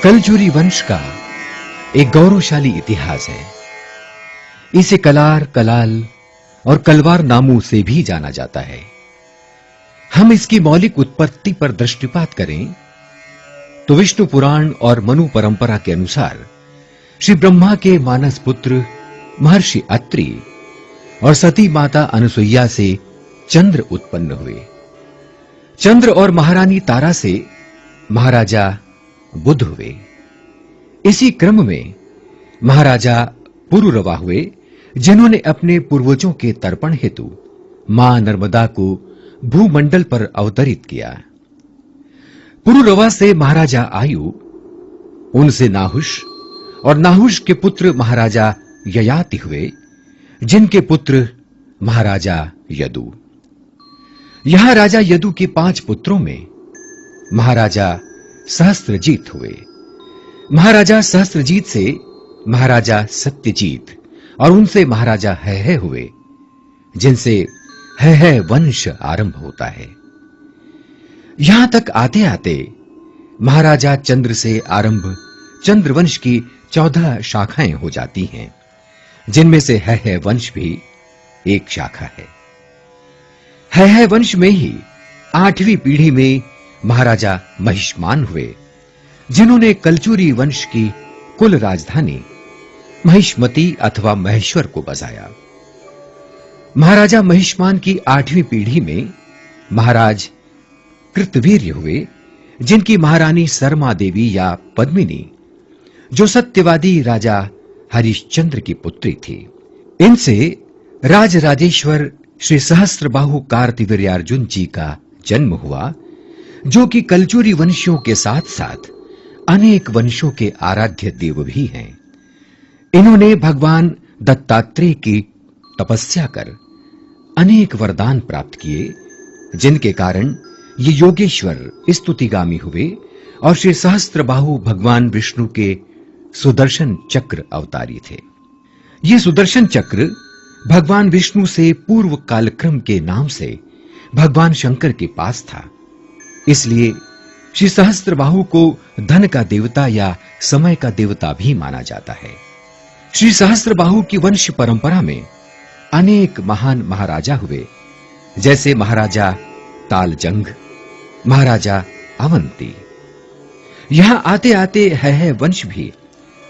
कलचुरी वंश का एक गौरवशाली इतिहास है। इसे कलार, कलाल और कलवार नामों से भी जाना जाता है। हम इसकी मौलिक उत्पत्ति पर दृष्टिपात करें तो विष्णु पुराण और मनु परंपरा के अनुसार श्री ब्रह्मा के मानस पुत्र महर्षि अत्रि और सती माता अनुसुईया से चंद्र उत्पन्न हुए। चंद्र और महारानी तारा से महाराजा बुध हुए। इसी क्रम में महाराजा पुरुरवा हुए, जिन्होंने अपने पूर्वजों के तर्पण हेतु मां नर्मदा को भूमंडल पर अवतरित किया। पुरुरवा से महाराजा आयु, उनसे नाहुष और नाहुष के पुत्र महाराजा ययाति हुए, जिनके पुत्र महाराजा यदु। यहां राजा यदु के 5 पुत्रों में महाराजा सहस्त्रजीत हुए। महाराजा सहस्त्रजीत से महाराजा सत्यजीत और उनसे महाराजा है हुए, जिनसे है वंश आरंभ होता है। यहां तक आते आते महाराजा चंद्र से आरंभ चंद्रवंश की 14 शाखाएं हो जाती हैं, जिनमें से है वंश भी एक शाखा है। है वंश में ही 8वीं पीढ़ी में महाराजा महिष्मान हुए, जिन्होंने कलचुरी वंश की कुल राजधानी महिष्मती अथवा महेश्वर को बसाया। महाराजा महिष्मान की 8वीं पीढ़ी में महाराज कृतवीर्य हुए, जिनकी महारानी सरमा देवी या पद्मिनी, जो सत्यवादी राजा हरिश्चंद्र की पुत्री थी। इनसे राजराजेश्वर श्री सहस्त्रबाहु कार्तिवीर्यार्जुन जी का जन्म हुआ, जो कि कलचुरी वंशियों के साथ-साथ अनेक वंशों के आराध्य देव भी हैं। इन्होंने भगवान दत्तात्रेय की तपस्या कर अनेक वरदान प्राप्त किए, जिनके कारण ये योगेश्वर स्तुतिगामी हुए और श्री सहस्त्रबाहु भगवान विष्णु के सुदर्शन चक्र अवतारी थे। ये सुदर्शन चक्र भगवान विष्णु से पूर्व कालक्रम के नाम से भगवान शंकर के पास था। इसलिए श्री सहस्त्रबाहु को धन का देवता या समय का देवता भी माना जाता है। श्री सहस्त्रबाहु की वंश परंपरा में अनेक महान महाराजा हुए, जैसे महाराजा तालजंग, महाराजा अवंती। यहां आते आते है वंश भी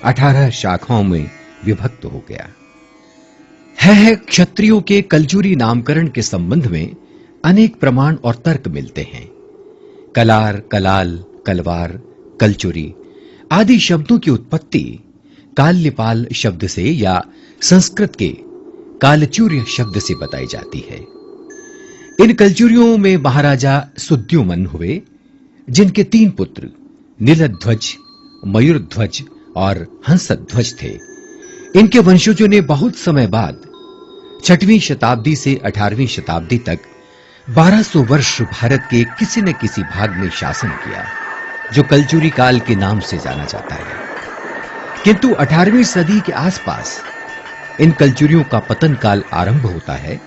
18 शाखाओं में विभक्त हो गया। है क्षत्रियों के कलचुरी नामकरण के संबंध में अनेक प्रमाण और तर्क मिलते हैं। कलार, कलाल, कलवार, कलचुरी आदि शब्दों की उत्पत्ति काल्यपाल शब्द से या संस्कृत के कालचूर्य शब्द से बताई जाती है। इन कलचुरियों में महाराजा सुद्युमन हुए, जिनके 3 पुत्र नीलध्वज, मयूरध्वज और हंसध्वज थे। इनके वंशजों ने बहुत समय बाद 6वीं शताब्दी से 18वीं शताब्दी तक 1200 वर्ष भारत के किसी न किसी भाग में शासन किया, जो कलचुरी काल के नाम से जाना जाता है। किंतु 18वीं सदी के आसपास इन कलचुरियों का पतन काल आरंभ होता है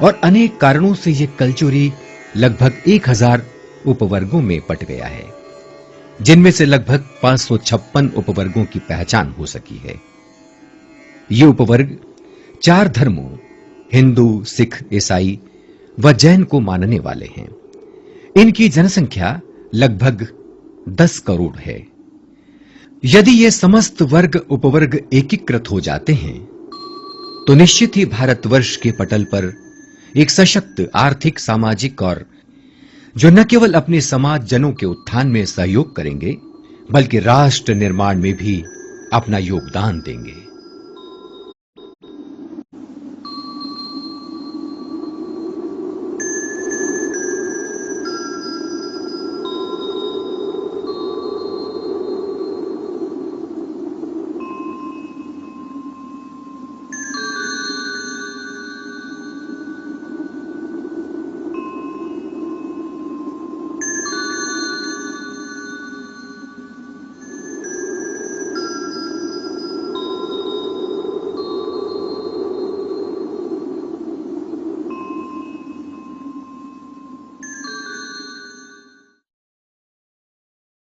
और अनेक कारणों से यह कलचुरी लगभग 1000 उपवर्गों में बट गया है, जिनमें से लगभग 556 उपवर्गों की पहचान हो सकी है। ये उपवर्ग 4 धर्मों हिंदू, सिख, ईसाई व जैन को मानने वाले हैं। इनकी जनसंख्या लगभग 10 करोड़ है। यदि ये समस्त वर्ग उपवर्ग एकीकृत हो जाते हैं तो निश्चित ही भारतवर्ष के पटल पर एक सशक्त आर्थिक, सामाजिक और जो न केवल अपने समाज जनों के उत्थान में सहयोग करेंगे, बल्कि राष्ट्र निर्माण में भी अपना योगदान देंगे।